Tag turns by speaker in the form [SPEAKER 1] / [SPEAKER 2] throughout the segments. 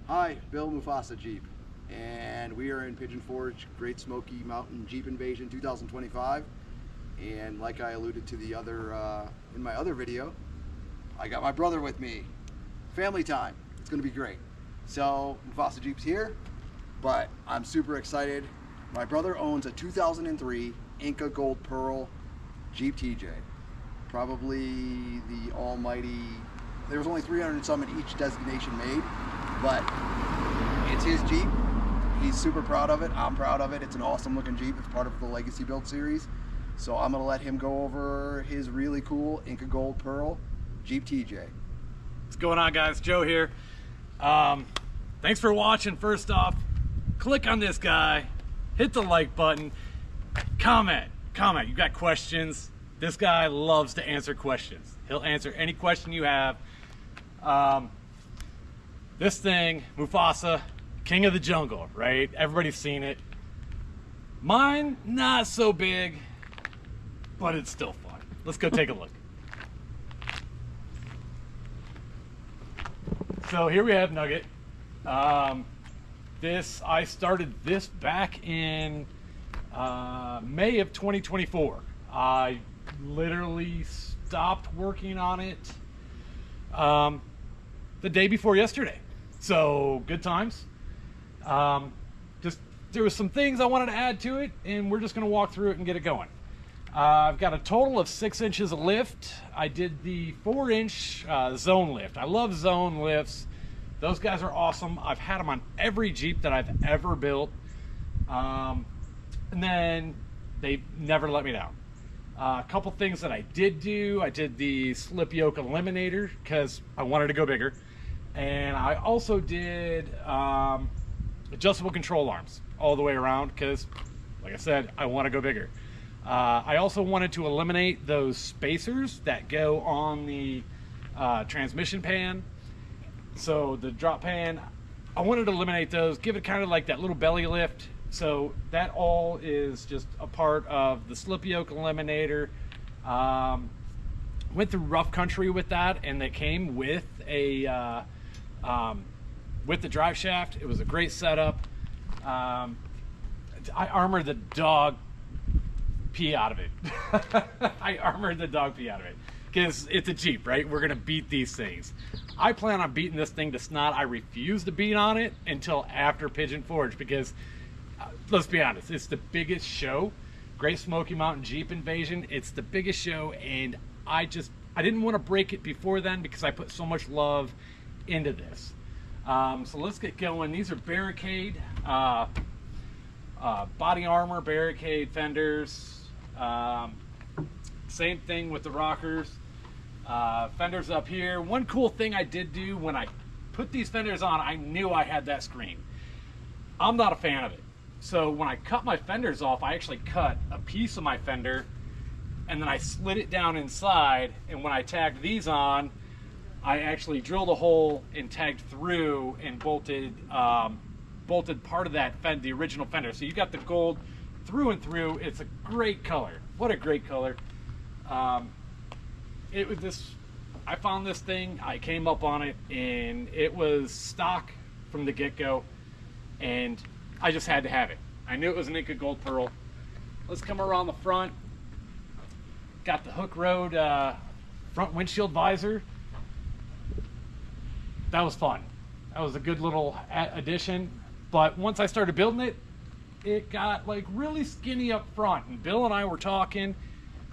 [SPEAKER 1] Hi, Bill Mufasajeep, and we are in Pigeon Forge Great Smoky Mountain Jeep Invasion 2025. And like I alluded to the other in my other video, I got my brother with me. Family time. It's going to be great. So Mufasajeep's here, but I'm super excited. My brother owns a 2003 Inca Gold Pearl Jeep TJ. Probably the almighty. There was only 300 and some in each designation made, but it's his Jeep. He's super proud of it. I'm proud of it. It's an awesome looking Jeep. It's part of the Legacy Build series. So I'm gonna let him go over his really cool Inca Gold Pearl Jeep TJ.
[SPEAKER 2] What's going on, guys? Joe here. Thanks for watching. First off, click on this guy, hit the like button, comment. You got questions? This guy loves to answer questions. He'll answer any question you have. This thing, Mufasa, king of the jungle, right? Everybody's seen it. Mine, not so big, but it's still fun. Let's go take a look. So here we have Nugget. I started this back in May of 2024. I literally stopped working on it the day before yesterday. So good times. There was some things I wanted to add to it, and we're just going to walk through it and get it going. I've got a total of 6 inches of lift. I did the 4-inch zone lift. I love zone lifts. Those guys are awesome. I've had them on every Jeep that I've ever built. And then they never let me down. A couple things that I did do. I did the slip yoke eliminator because I wanted to go bigger. And I also did adjustable control arms all the way around because, like I said, I want to go bigger. I also wanted to eliminate those spacers that go on the transmission pan. So the drop pan, I wanted to eliminate those, give it kind of like that little belly lift. So that all is just a part of the slip yoke eliminator. Went through rough country with that, and they came with a with the drive shaft. It was a great setup. I armored the dog pee out of it. I armored the dog pee out of it because it's a Jeep, right? We're gonna beat these things. I plan on beating this thing to snot. I refuse to beat on it until after Pigeon Forge because let's be honest, it's the biggest show. Great Smoky Mountain Jeep Invasion. It's the biggest show, and I didn't want to break it before then because I put so much love into this. So let's get going. These are barricade, body armor, barricade fenders. Same thing with the rockers. Fenders up here. One cool thing I did do when I put these fenders on, I knew I had that screen. I'm not a fan of it. So when I cut my fenders off, I actually cut a piece of my fender and then I slid it down inside. And when I tagged these on, I actually drilled a hole and tagged through and bolted part of that the original fender. So you got the gold through and through. It's a great color. What a great color. I found this thing, I came up on it, and it was stock from the get-go, and I just had to have it. I knew it was an Inca Gold Pearl. Let's come around the front. Got the hook road front windshield visor. That was fun. That was a good little addition. But once I started building it, it got like really skinny up front. And Bill and I were talking.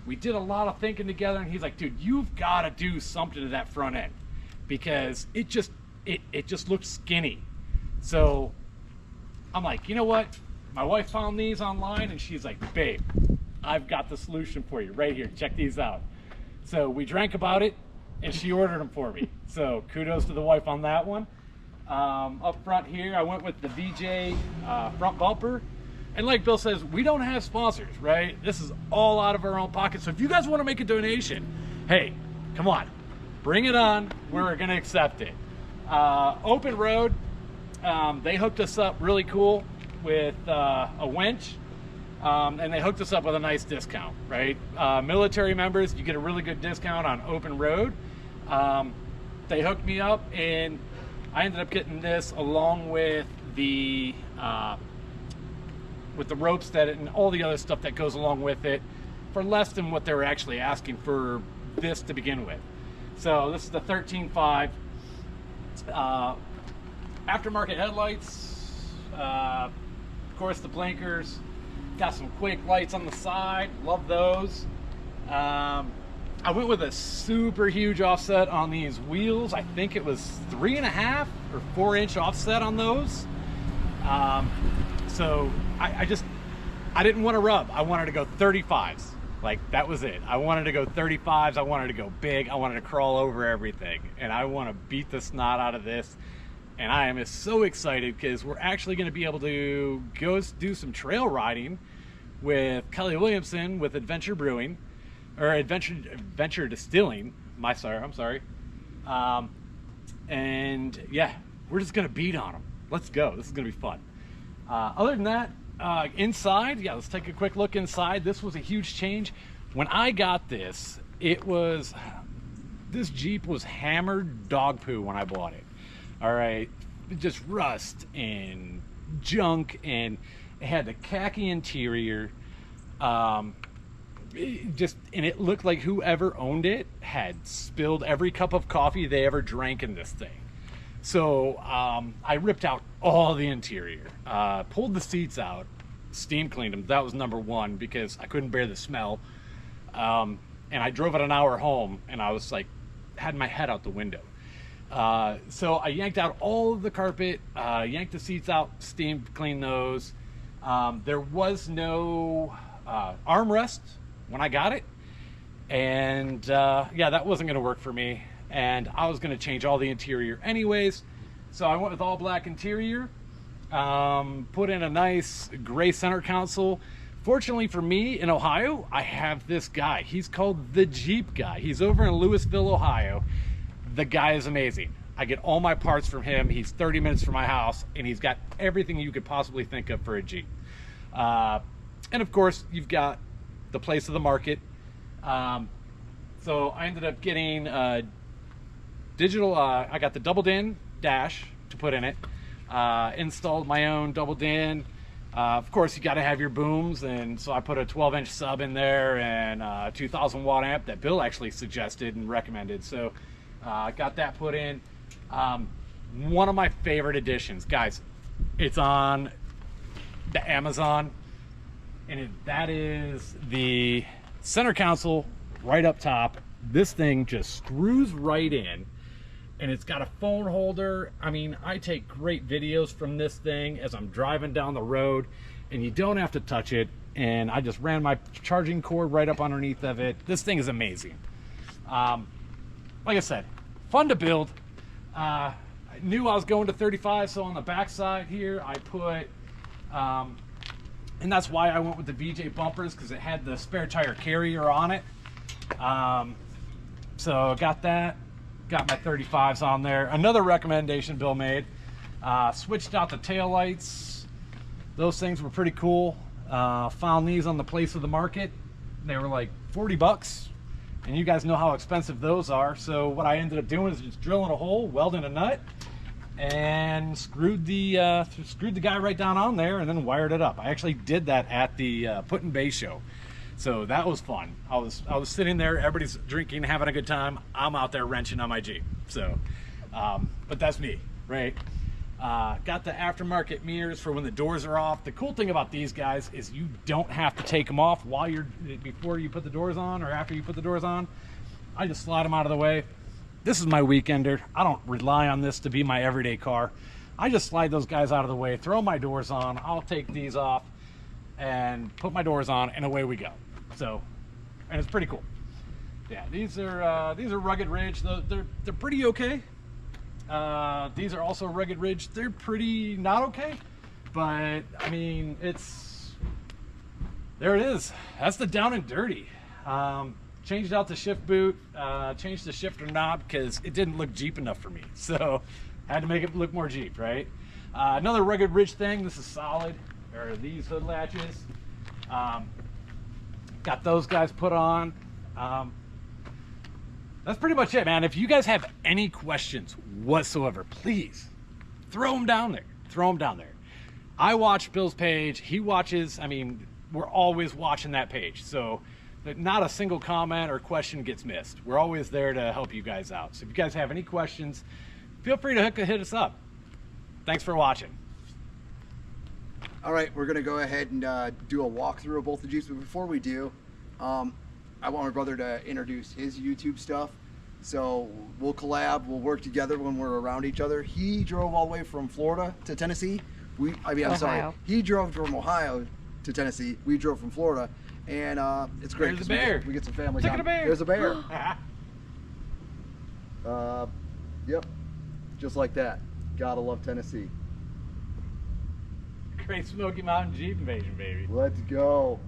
[SPEAKER 2] We did a lot of thinking together, and he's like, dude, you've got to do something to that front end because it just looked skinny. So I'm like, you know what? My wife found these online, and she's like, babe, I've got the solution for you right here. Check these out. So we drank about it, and she ordered them for me. So kudos to the wife on that one. Up front here, I went with the VJ front bumper. And like Bill says, we don't have sponsors, right? This is all out of our own pocket. So if you guys want to make a donation, hey, come on, bring it on. We're going to accept it. Open road, they hooked us up really cool with a winch. And they hooked us up with a nice discount, right? Military members, you get a really good discount on open road. They hooked me up, and I ended up getting this along with the ropes that and all the other stuff that goes along with it for less than what they were actually asking for this to begin with. So this is the 13.5 aftermarket headlights, of course the blinkers, got some Quake lights on the side, love those. I went with a super huge offset on these wheels. I think it was 3.5 or 4-inch offset on those. So I didn't want to rub. I wanted to go 35s. Like, that was it. I wanted to go 35s. I wanted to go big. I wanted to crawl over everything. And I want to beat the snot out of this. And I am so excited because we're actually going to be able to go do some trail riding with Kelly Williamson with Adventure Brewing, or Adventure Distilling. I'm sorry. And yeah, we're just going to beat on them. Let's go. This is going to be fun. Other than that, inside, yeah, let's take a quick look inside. This was a huge change. When I got this, this Jeep was hammered dog poo when I bought it. All right, just rust and junk, and it had the khaki interior. It looked like whoever owned it had spilled every cup of coffee they ever drank in this thing. So I ripped out all the interior, pulled the seats out, steam cleaned them. That was number one because I couldn't bear the smell. And I drove it an hour home, and I was like, had my head out the window. So I yanked out all of the carpet, yanked the seats out, steam cleaned those. There was no armrest when I got it, and yeah, that wasn't going to work for me. And I was going to change all the interior anyways, so I went with all black interior, put in a nice gray center console. Fortunately for me, in Ohio, I have this guy. He's called the Jeep Guy. He's over in Louisville, Ohio. The guy is amazing. I get all my parts from him. He's 30 minutes from my house, and he's got everything you could possibly think of for a Jeep. And of course, you've got the place of the market. So I ended up getting digital, I got the double din dash to put in it, installed my own double din. Of course, you got to have your booms, and so I put a 12-inch sub in there and a 2,000 watt amp that Bill actually suggested and recommended. So got that put in. One of my favorite additions, guys, it's on the Amazon, and that is the center console right up top. This thing just screws right in, and it's got a phone holder. I mean, I take great videos from this thing as I'm driving down the road, and you don't have to touch it. And I just ran my charging cord right up underneath of it. This thing is amazing. Like I said, fun to build. I knew I was going to 35, so on the back side here I put, and that's why I went with the VJ bumpers, because it had the spare tire carrier on it. So got that. Got my 35s on there. Another recommendation Bill made, switched out the tail lights. Those things were pretty cool. Found these on the place of the market. They were like 40 bucks, and you guys know how expensive those are. So what I ended up doing is just drilling a hole, welding a nut, and screwed the guy right down on there, and then wired it up. I actually did that at the Put in Bay show. So that was fun. I was sitting there, everybody's drinking, having a good time. I'm out there wrenching on my Jeep. So, but that's me, right? Got the aftermarket mirrors for when the doors are off. The cool thing about these guys is you don't have to take them off before you put the doors on or after you put the doors on. I just slide them out of the way. This is my weekender. I don't rely on this to be my everyday car. I just slide those guys out of the way, throw my doors on. I'll take these off and put my doors on, and away we go. So, and it's pretty cool. Yeah, these are Rugged Ridge. They're pretty okay. These are also Rugged Ridge. They're pretty not okay, but I mean, there it is. That's the down and dirty. Changed out the shift boot, changed the shifter knob because it didn't look Jeep enough for me. So had to make it look more Jeep, right? Another Rugged Ridge thing. This is solid. There are these hood latches. Got those guys put on. That's pretty much it, man. If you guys have any questions whatsoever, please throw them down there. Throw them down there. I watch Bill's page. He watches. I mean, we're always watching that page. So that not a single comment or question gets missed. We're always there to help you guys out. So if you guys have any questions, feel free to hit us up. Thanks for watching.
[SPEAKER 1] All right, we're gonna go ahead and do a walkthrough of both the Jeeps, but before we do, I want my brother to introduce his YouTube stuff. So we'll collab, we'll work together when we're around each other. He drove all the way from Florida to Tennessee.
[SPEAKER 3] Ohio.
[SPEAKER 1] He drove from Ohio to Tennessee. We drove from Florida, and it's great.
[SPEAKER 2] There's a bear.
[SPEAKER 1] We get some family
[SPEAKER 2] Look
[SPEAKER 1] time.
[SPEAKER 2] at a bear.
[SPEAKER 1] There's a bear. Yep, just like that. Gotta love Tennessee.
[SPEAKER 2] Great Smoky Mountain Jeep Invasion, baby.
[SPEAKER 1] Let's go.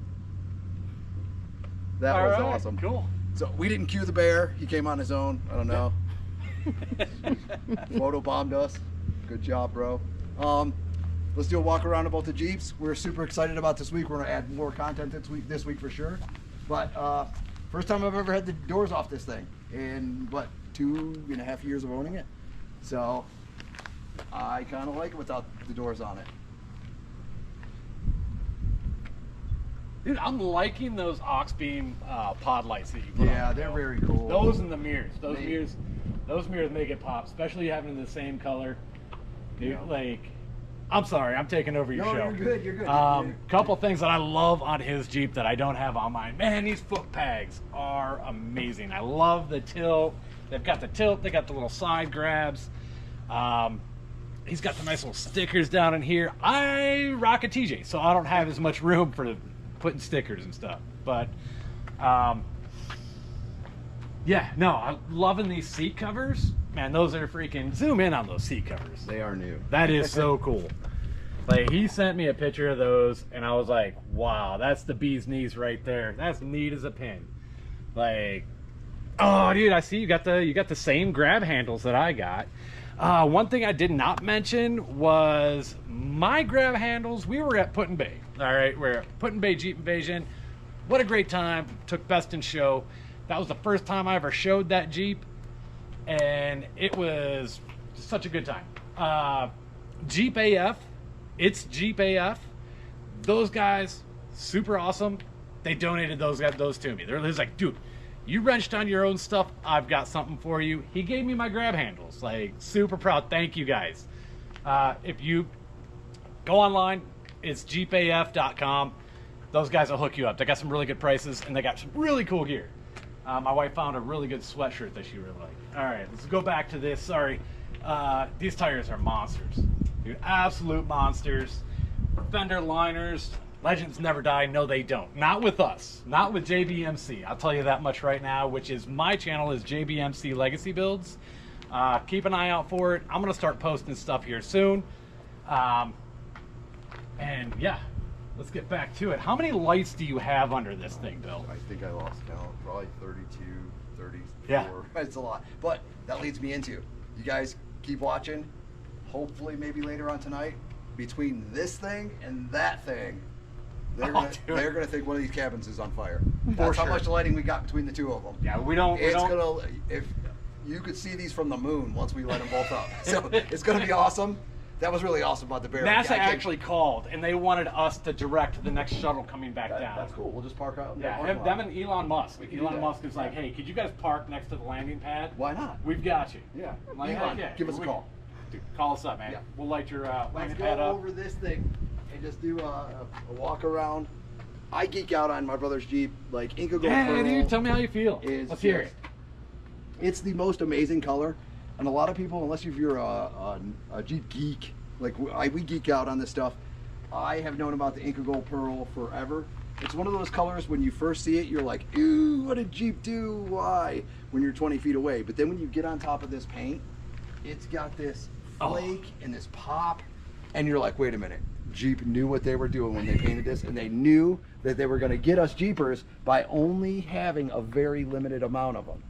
[SPEAKER 1] That
[SPEAKER 2] All
[SPEAKER 1] was
[SPEAKER 2] right,
[SPEAKER 1] awesome.
[SPEAKER 2] Cool.
[SPEAKER 1] So we didn't cue the bear. He came on his own. I don't know. Photo bombed us. Good job, bro. Let's do a walk around about the Jeeps. We're super excited about this week. We're gonna add more content this week for sure. But first time I've ever had the doors off this thing in what, 2.5 years of owning it. So I kind of like it without the doors on it.
[SPEAKER 2] Dude, I'm liking those Oxbeam pod lights that you put on.
[SPEAKER 1] Yeah, they're very cool.
[SPEAKER 2] Those and the mirrors. Those mirrors make it pop, especially having the same color. Dude,
[SPEAKER 1] Yeah.
[SPEAKER 2] like, I'm sorry, I'm taking over your
[SPEAKER 1] No,
[SPEAKER 2] show.
[SPEAKER 1] you're good, you're good.
[SPEAKER 2] Couple things that I love on his Jeep that I don't have on mine. Man, these foot pegs are amazing. I love the tilt. They've got the tilt. They got the little side grabs. He's got the nice little stickers down in here. I rock a TJ, so I don't have as much room for putting stickers and stuff. But yeah, no, I'm loving these seat covers. Man, those are freaking, zoom in on those seat covers.
[SPEAKER 1] They are new.
[SPEAKER 2] That is so cool. Like, he sent me a picture of those and I was like, wow, that's the bee's knees right there. That's neat as a pin. Like, oh dude, I see you got the same grab handles that I got. One thing I did not mention was my grab handles. We were at Put in Bay. All right, we're at Put in Bay Jeep Invasion. What a great time. Took Best in Show. That was the first time I ever showed that Jeep, and it was such a good time. Jeep AF, it's Jeep AF. Those guys, super awesome. They donated those to me. They're like, dude, you wrenched on your own stuff. I've got something for you. He gave me my grab handles. Like, super proud. Thank you guys. If you go online, it's jeepaf.com. Those guys will hook you up. They got some really good prices and they got some really cool gear. My wife found a really good sweatshirt that she really liked. All right, let's go back to this. Sorry. These tires are monsters. Dude, absolute monsters. Fender liners. Legends never die. No, they don't. Not with us. Not with JBMC. I'll tell you that much right now, which is my channel is JBMC Legacy Builds. Keep an eye out for it. I'm going to start posting stuff here soon. And yeah, let's get back to it. How many lights do you have under this thing, Bill?
[SPEAKER 1] I think I lost count. Probably 32, 34.
[SPEAKER 2] Yeah.
[SPEAKER 1] It's a lot. But that leads me into, you guys keep watching. Hopefully maybe later on tonight, between this thing and that thing, they're gonna think one of these cabins is on fire. That's how much lighting we got between the two of them.
[SPEAKER 2] Yeah, we don't.
[SPEAKER 1] If you could see these from the moon once we light them both up. So it's gonna be awesome. That was really awesome about the bear.
[SPEAKER 2] NASA actually called and they wanted us to direct the next shuttle coming back down.
[SPEAKER 1] That's cool. We'll just park out.
[SPEAKER 2] Yeah, them and Elon Musk. Elon Musk is like, hey, could you guys park next to the landing pad?
[SPEAKER 1] Why not?
[SPEAKER 2] We've got you.
[SPEAKER 1] Yeah.
[SPEAKER 2] Like,
[SPEAKER 1] Elon,
[SPEAKER 2] yeah,
[SPEAKER 1] give us a call.
[SPEAKER 2] Dude, call us up, man.
[SPEAKER 1] Yeah.
[SPEAKER 2] We'll light your
[SPEAKER 1] Let's
[SPEAKER 2] landing
[SPEAKER 1] go
[SPEAKER 2] pad up.
[SPEAKER 1] over this thing and just do a walk around. I geek out on my brother's Jeep, like Inca Gold
[SPEAKER 2] Yeah,
[SPEAKER 1] Pearl.
[SPEAKER 2] dude, tell me how you feel. Let's hear it.
[SPEAKER 1] It's the most amazing color, and a lot of people, unless if you're a Jeep geek, like we geek out on this stuff. I have known about the Inca Gold Pearl forever. It's one of those colors when you first see it, you're like, ooh, what did Jeep do? Why? When you're 20 feet away. But then when you get on top of this paint, it's got this flake and this pop, and you're like, wait a minute. Jeep knew what they were doing when they painted this, and they knew that they were going to get us Jeepers by only having a very limited amount of them.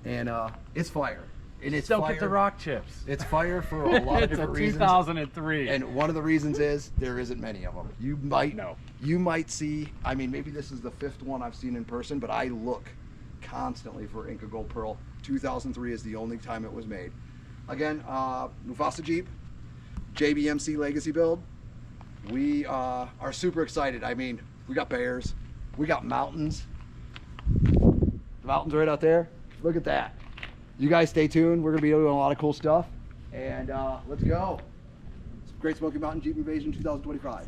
[SPEAKER 1] And it's fire. And it's
[SPEAKER 2] Don't
[SPEAKER 1] fire.
[SPEAKER 2] get the rock chips.
[SPEAKER 1] It's fire for a lot of
[SPEAKER 2] It's
[SPEAKER 1] different
[SPEAKER 2] a
[SPEAKER 1] reasons.
[SPEAKER 2] 2003.
[SPEAKER 1] And one of the reasons is there isn't many of them. You might see, I mean, maybe this is the 5th one I've seen in person, but I look constantly for Inca Gold Pearl. 2003 is the only time it was made. Again, Mufasajeep, JBMC Legacy Build. We are super excited. I mean, we got bears, we got mountains. The mountains right out there. Look at that. You guys stay tuned. We're gonna be doing a lot of cool stuff. And let's go. Great Smoky Mountain Jeep Invasion 2025.